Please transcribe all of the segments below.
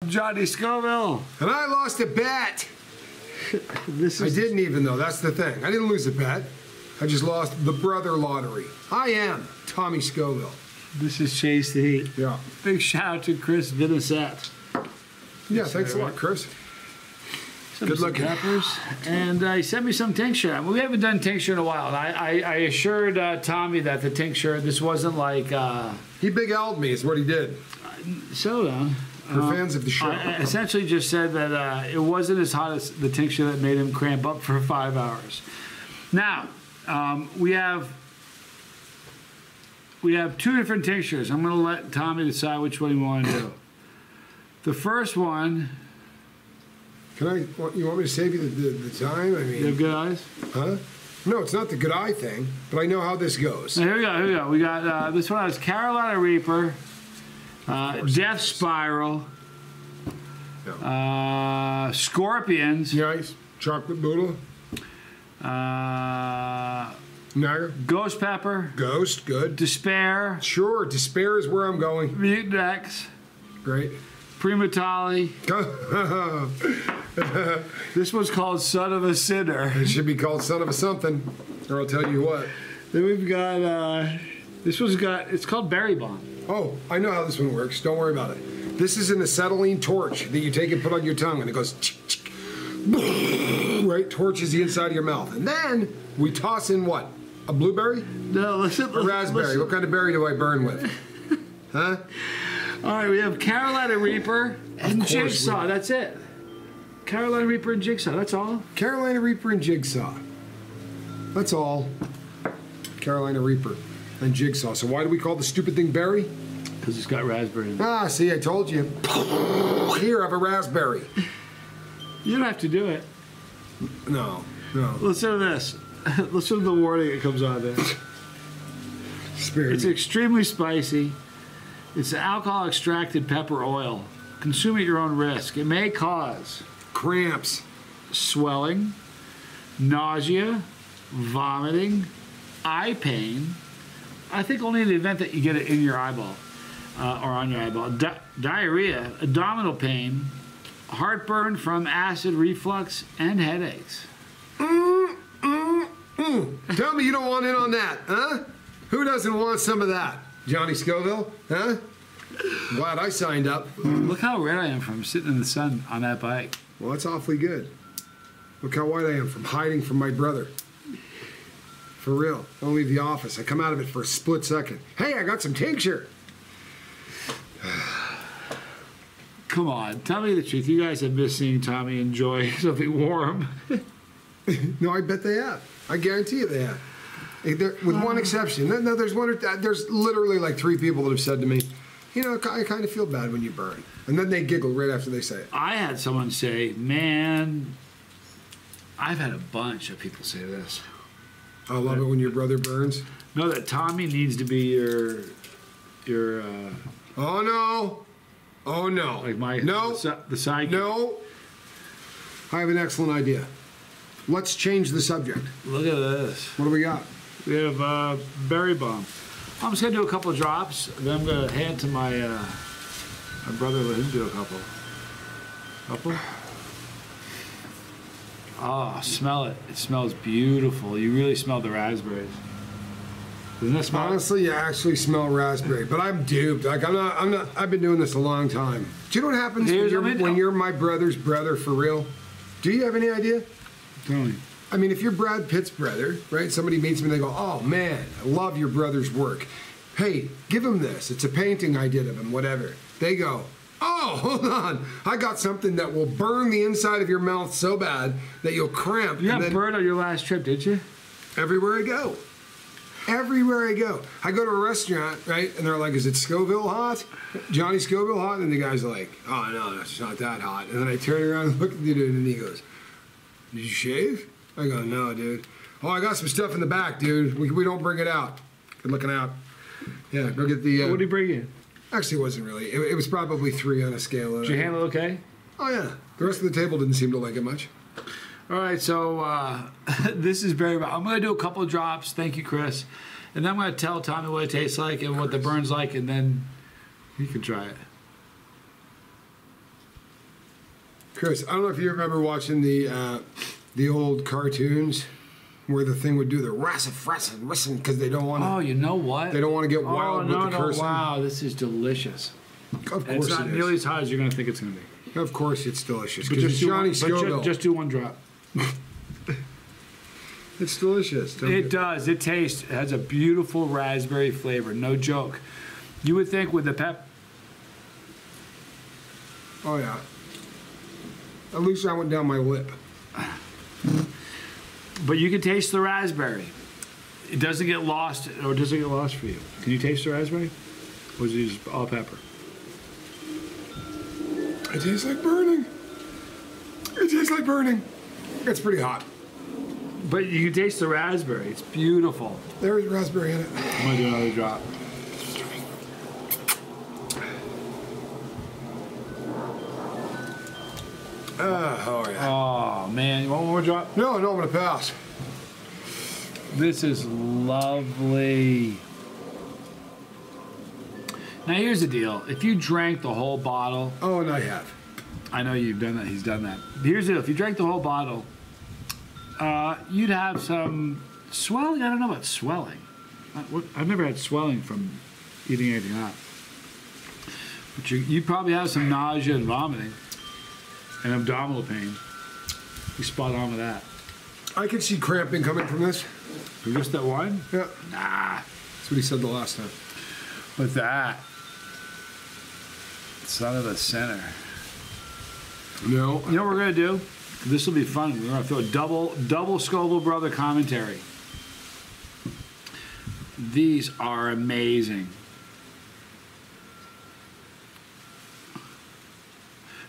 Johnny Scoville. And I lost a bet. I didn't even, though. That's the thing. I didn't lose a bet. I just lost the brother lottery. I am Tommy Scoville. This is Chase the Heat. Yeah. Big shout out to Chris Vinicette. Yeah, thanks a lot, Chris. Good looking. Peppers. And he sent me some tincture. We haven't done tincture in a while. And I assured Tommy that the tincture, this wasn't like... he Big L'd me is what he did. So, for fans of the show. I essentially just said that it wasn't as hot as the tincture that made him cramp up for 5 hours. Now, we have 2 different tinctures. I'm going to let Tommy decide which one you want to do. The first one... You want me to save you the time? I mean... You have good eyes? Huh? No, it's not the good eye thing, but I know how this goes. Now, here we go. We got this one has Carolina Reaper, Death Spiral, Scorpions. Nice. Chocolate Buddha. Niagara. Ghost Pepper. Ghost, good. Despair. Sure, Despair is where I'm going. Mutant X. Great. Primatali. This one's called Son of a Sinner. It should be called Son of a Something, or I'll tell you what. Then we've got, it's called Berry Bomb. Oh, I know how this one works. Don't worry about it. This is an acetylene torch that you take and put on your tongue, and it goes, right, torches the inside of your mouth. And then we toss in what? A blueberry? No, listen. A raspberry. Listen. What kind of berry do I burn with? Huh? All right, we have Carolina Reaper and Jigsaw. That's it. Carolina Reaper and Jigsaw. That's all. Carolina Reaper and Jigsaw. That's all. Carolina Reaper and Jigsaw. So why do we call the stupid thing berry? Because it's got raspberry in it. Ah, see, I told you. Here, have a raspberry. You don't have to do it. No. Listen to this. Listen to the warning that comes on there. It's extremely spicy. It's alcohol-extracted pepper oil. Consume at your own risk. It may cause cramps, swelling, nausea, vomiting, eye pain. I think only in the event that you get it in your eyeball or on your eyeball. Diarrhea, abdominal pain, heartburn from acid reflux, and headaches. Tell me you don't want in on that, huh? Who doesn't want some of that? Johnny Scoville, huh? Glad I signed up. Look how red I am from sitting in the sun on that bike. Well, that's awfully good. Look how white I am from hiding from my brother. For real. I don't leave the office. I come out of it for a split second. Hey, I got some tincture. Come on, tell me the truth. You guys have missed seeing Tommy enjoy something warm. No, I bet they have. I guarantee you they have. With one exception. No, there's literally like 3 people that have said to me, you know, I kind of feel bad when you burn. And then they giggle right after they say it. I had someone say, man, I've had a bunch of people say this. I love it when your brother burns. No, that Tommy needs to be your oh no. Oh no. Like my no. The sidekick. No. I have an excellent idea. Let's change the subject. Look at this. What do we got? We have Berry Bomb. I'm just going to do a couple of drops. Then I'm going to hand to my brother, let him do a couple. Oh, smell it. It smells beautiful. You really smell the raspberries. Doesn't that smell? Honestly, you actually smell raspberry, but I'm duped. Like I'm not. I've been doing this a long time. Do you know what happens when you're my brother's brother for real? Do you have any idea? Tell me. I mean, if you're Brad Pitt's brother, right? Somebody meets me and they go, "Oh man, I love your brother's work. Hey, give him this. It's a painting I did of him. Whatever." They go, "Oh, hold on. I got something that will burn the inside of your mouth so bad that you'll cramp." You got burned on your last trip, did you? Everywhere I go. Everywhere I go. I go to a restaurant, right? And they're like, "Is it Scoville hot? Johnny Scoville hot?" And the guy's like, "Oh, no, it's not that hot." And then I turn around and look at the dude and he goes, "Did you shave?" I go, "No, dude." "Oh, I got some stuff in the back, dude. We don't bring it out." Good looking out. Yeah, go get the... what did he bring you? Actually, it wasn't really. It was probably 3 on a scale. Did you handle it okay? Oh, yeah. The rest of the table didn't seem to like it much. All right, so this is Berry Bomb. I'm going to do a couple of drops. Thank you, Chris. And then I'm going to tell Tommy what it tastes like and what the burn's like, and then he can try it. Chris, I don't know if you remember watching the old cartoons where the thing would do the wrestling because they don't want to. Oh, you know what? They don't want to get wild with the cursing. Wow, this is delicious. Of course, it's not nearly as hot as you're going to think it's going to be. Of course, it's delicious. But just do one drop. It's delicious. It does. It tastes. It has a beautiful raspberry flavor. No joke. You would think with the pep. Oh yeah. At least I went down my lip. But you can taste the raspberry. It doesn't get lost, or does it get lost for you? Can you taste the raspberry? Or is it just all pepper? It tastes like burning. It tastes like burning. It's pretty hot. But you can taste the raspberry. It's beautiful. There is raspberry in it. I'm going to do another drop. Oh, yeah. Oh, man. You want one more drop? No, I'm going to pass. This is lovely. Now, here's the deal. If you drank the whole bottle... Oh, and I have. I know you've done that. He's done that. Here's the deal. If you drank the whole bottle, you'd have some swelling. I don't know about swelling. I've never had swelling from eating anything hot. But you'd probably have some nausea and vomiting and abdominal pain. You spot on with that. I could see cramping coming from this. From just that wine? Yeah. Nah. That's what he said the last time. But that son of a sinner. No. You know what we're going to do? This will be fun. We're going to throw a double Scoville Brother commentary. These are amazing.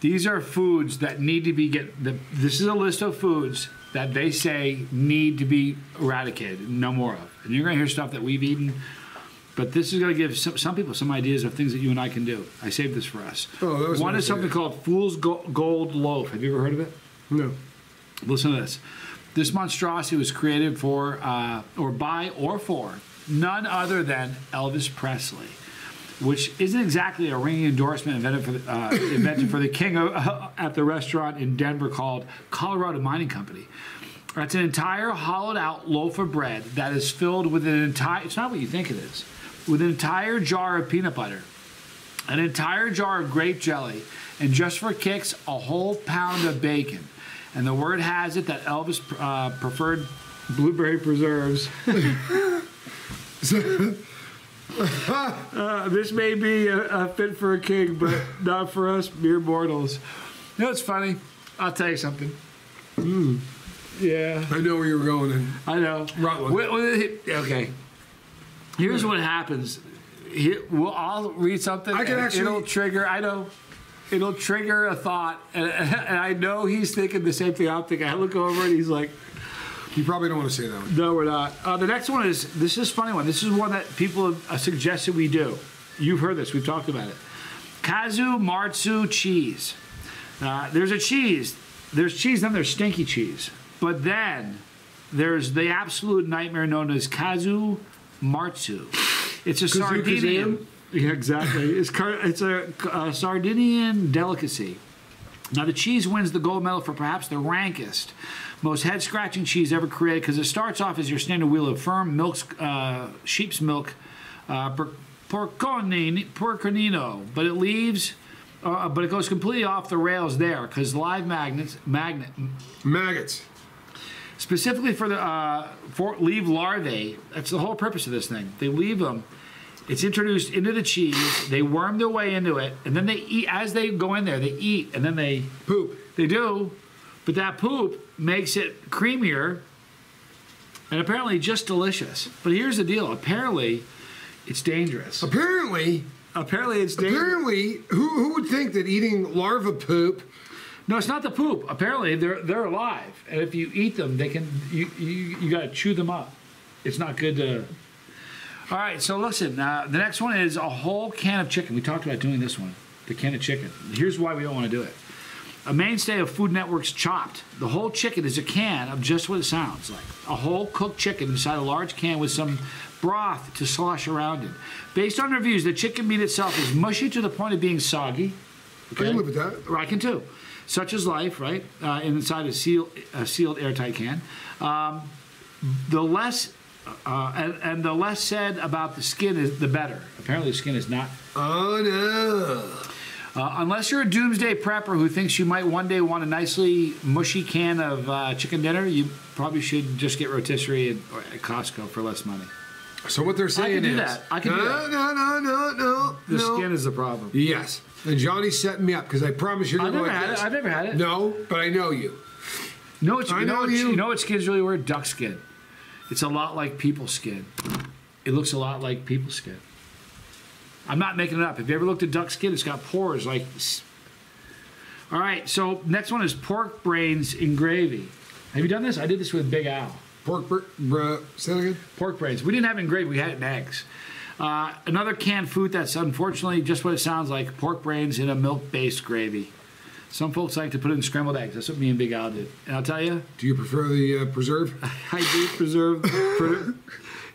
These are foods that need to be this is a list of foods that they say need to be eradicated, no more of. And you're going to hear stuff that we've eaten, but this is going to give some people some ideas of things that you and I can do. I saved this for us. Oh, that was one is something called Fool's Gold Loaf. Have you ever heard of it? No. Listen to this. This monstrosity was created for, or by, or for none other than Elvis Presley, which isn't exactly a ringing endorsement invented for the king at the restaurant in Denver called Colorado Mining Company. That's an entire hollowed out loaf of bread that is filled with an entire, it's not what you think it is, with an entire jar of peanut butter, an entire jar of grape jelly, and just for kicks, a whole pound of bacon. And the word has it that Elvis preferred blueberry preserves. This may be a fit for a king, but not for us mere mortals. You know, it's funny. I'll tell you something. Yeah. I know where you were going. And I know. Okay. Here's what happens. I'll read something. I can actually. It'll trigger. I know. It'll trigger a thought, and I know he's thinking the same thing I'm thinking. I look over and he's like, you probably don't want to say that one. no, we're not. The next one is, this is a funny one. This is one that people have suggested we do. You've heard this. We've talked about it. Kazu Marzu cheese. There's a cheese. There's cheese, then there's stinky cheese. But then there's the absolute nightmare known as Kazu Marzu. It's a Sardinian. Yeah, exactly. It's a Sardinian delicacy. Now, the cheese wins the gold medal for perhaps the rankest, most head-scratching cheese ever created because it starts off as your standard wheel of firm milk, sheep's milk, porconino, but it leaves, but it goes completely off the rails there because live maggots, specifically for leave larvae. That's the whole purpose of this thing. They leave them. It's introduced into the cheese. They worm their way into it, and then they eat. As they go in there, they eat, and then they poop. They do, but that poop makes it creamier, and apparently just delicious. But here's the deal: apparently, it's dangerous. Apparently, it's dangerous. Apparently, who would think that eating larva poop? No, it's not the poop. Apparently, they're alive, and if you eat them, they can. You got to chew them up. It's not good to. All right, so listen, the next one is a whole can of chicken. We talked about doing this one, the can of chicken. Here's why we don't want to do it. A mainstay of Food Network's Chopped. The whole chicken is a can of just what it sounds like. A whole cooked chicken inside a large can with some broth to slosh around in. Based on reviews, the chicken meat itself is mushy to the point of being soggy. Okay? I can live with that. I can too. Such is life, right? Inside a sealed airtight can. The less and the less said about the skin is the better. Apparently, the skin is not. Oh no. Unless you're a doomsday prepper who thinks you might one day want a nicely mushy can of chicken dinner, you probably should just get rotisserie at Costco for less money. So what they're saying is, I can do that. No. The skin is the problem. Yes, and Johnny's setting me up because I promise you're I've going to never like had this. it. I've never had it. No, but I know you. You know what skin's really weird? Duck skin. It's a lot like people skin. It looks a lot like people skin. I'm not making it up. Have you ever looked at duck skin? It's got pores like this. All right, so next one is pork brains in gravy. Have you done this? I did this with Big Al. Say that again? Pork brains. We didn't have it in gravy. We had it in eggs. Another canned food that's unfortunately just what it sounds like. Pork brains in a milk-based gravy. Some folks like to put it in scrambled eggs. That's what me and Big Al did. And I'll tell you. Do you prefer the preserve? I do preserve.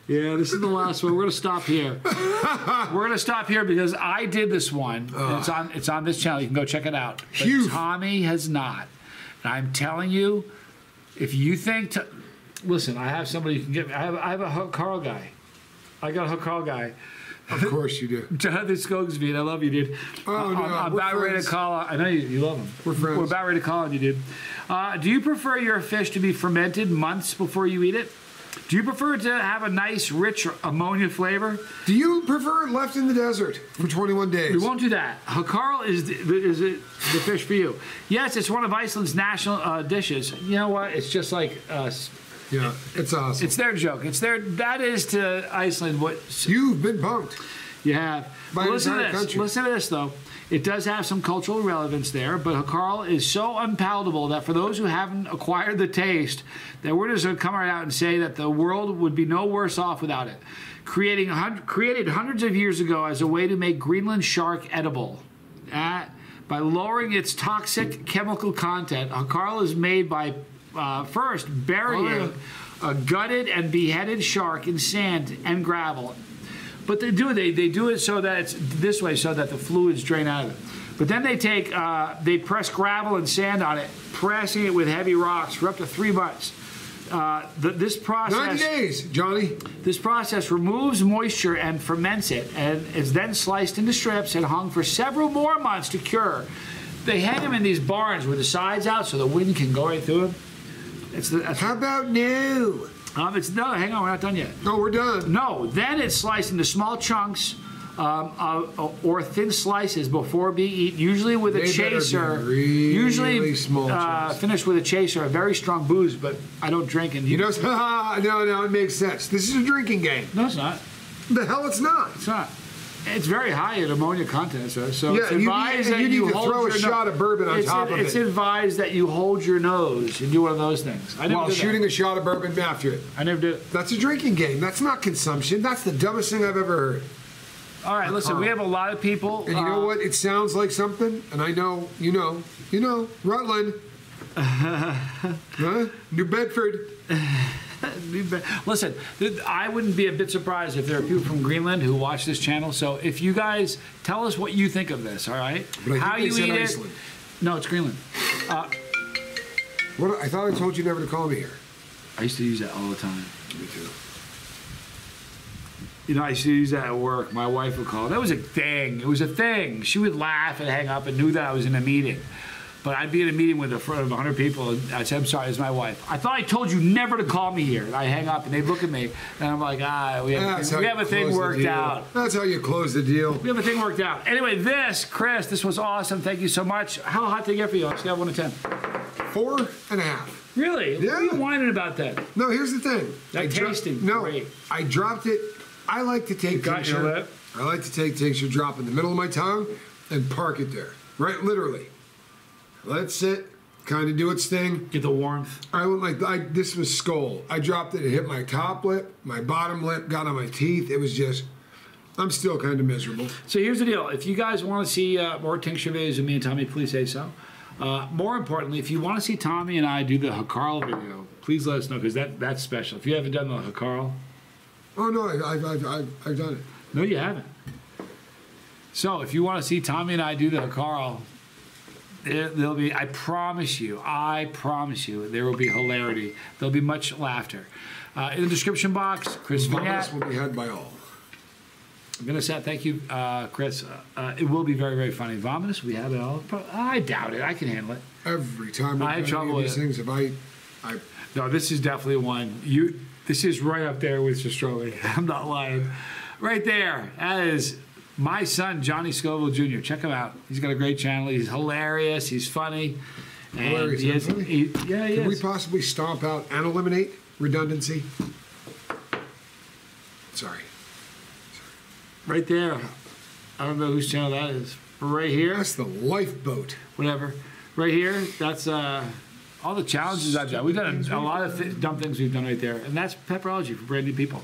Yeah, this is the last one. We're going to stop here. We're going to stop here because I did this one. It's on this channel. You can go check it out. But Tommy has not. And I'm telling you, if you think... Listen, I have somebody you can get... I have a Hakarl guy. I got a Hakarl guy. Of course you do. Jonathan Skogsby, I love you, dude. Oh, no, I'm about ready to call on. I know you love him. We're friends. We're about ready to call on you, dude. Do you prefer your fish to be fermented months before you eat it? Do you prefer to have a nice, rich ammonia flavor? Do you prefer it left in the desert for 21 days? We won't do that. Hakarl is the fish for you. Yes, it's one of Iceland's national dishes. You know what? It's just like us. Yeah, it's awesome. It's their joke. That is to Iceland what... You've been punked. You have. By Listen to the this. country. Listen to this, though. It does have some cultural relevance there, but Hakarl is so unpalatable that for those who haven't acquired the taste, that we're just going to come right out and say that the world would be no worse off without it. Created hundreds of years ago as a way to make Greenland shark edible. By lowering its toxic chemical content, Hakarl is made by first burying a gutted and beheaded shark in sand and gravel. But they do it so that it's this way, so that the fluids drain out of it. But then they press gravel and sand on it, pressing it with heavy rocks for up to 3 months. This process 90 days, Johnny. This process removes moisture and ferments it, and is then sliced into strips and hung for several more months to cure. They hang them in these barns with the sides out so the wind can go right through them. How about new? No, hang on, we're not done yet. No, we're done. No, then it's sliced into small chunks or thin slices before being eaten, usually with a chaser. Usually small chunks. Finished with a chaser, a very strong booze, but I don't drink. And you know, no, it makes sense. This is a drinking game. No, it's not. The hell it's not. It's not. It's very high in ammonia content, so yeah, it's advised that you need to hold throw a shot of bourbon on top of it. It's advised that you hold your nose and do one of those things. While shooting a shot of bourbon after it. I never did it. That's a drinking game. That's not consumption. That's the dumbest thing I've ever heard. All right, listen, we have a lot of people. And you know what? It sounds like something, and I know, you know, Rutland. New Bedford. Listen, I wouldn't be a bit surprised if there are people from Greenland who watch this channel. So if you guys tell us what you think of this, all right? How you eat Iceland. No, it's Greenland. What? I thought I told you never to call me here. I used to use that all the time. Me too. You know, I used to use that at work. My wife would call. That was a thing. It was a thing. She would laugh and hang up and knew that I was in a meeting. But I'd be in a meeting with in front of 100 people, and I'd say, I'm sorry, it's my wife. I thought I told you never to call me here. And I hang up, and they'd look at me, and I'm like, we have a thing worked out. That's how you close the deal. We have a thing worked out. Anyway, Chris, this was awesome. Thank you so much. How hot did it get for you on a scale of 1 to 10? 4.5. Really? Yeah. What are you whining about that? No, here's the thing. Tasting. No, great. I dropped it. I like to take tincture. I like to take tincture, drop in the middle of my tongue, and park it there. Right, literally. Let it sit, kind of do its thing. Get the warmth. I went this was skull. I dropped it, it hit my top lip, my bottom lip, got on my teeth. It was just, I'm still kind of miserable. So here's the deal. If you guys want to see more tincture videos of me and Tommy, please say so. More importantly, if you want to see Tommy and I do the Hakarl video, please let us know, because that's special. If you haven't done the Hakarl. Oh, no, I've done it. No, you haven't. So if you want to see Tommy and I do the Hakarl, There'll be, I promise you, there will be hilarity. There'll be much laughter. In the description box, Chris Vomitus Vignette. will be had by all. I'm going to say thank you, Chris. It will be very, very funny. Vomitus, we have it all. I doubt it. I can handle it. Every time we I have do trouble these with things, if I No, this is definitely one. This is right up there with Sostrovi. I'm not lying. Right there. That is my son, Johnny Scoville Jr. Check him out. He's got a great channel. He's hilarious. He's funny. And hilarious. he is, he Can we is. possibly stomp out and eliminate redundancy? Sorry. Right there. I don't know whose channel that is. But right here, That's the lifeboat. whatever. Right here, that's all the challenges I've done. We've done a lot of dumb things we've done right there. And that's Pepperology for brand new people.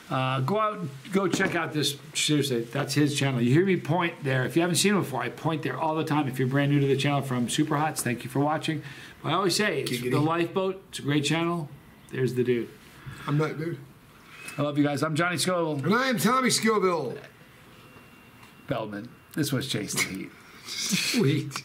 Go out, go check out this. Seriously, that's his channel. You hear me point there. If you haven't seen him before, I point there all the time. If you're brand new to the channel from Super Hots, thank you for watching. I always say, it's the Lifeboat. It's a great channel. There's the dude. I'm that dude. I love you guys. I'm Johnny Scoville. And I am Tommy Scoville. Bellman. This was Chase the Heat. Sweet.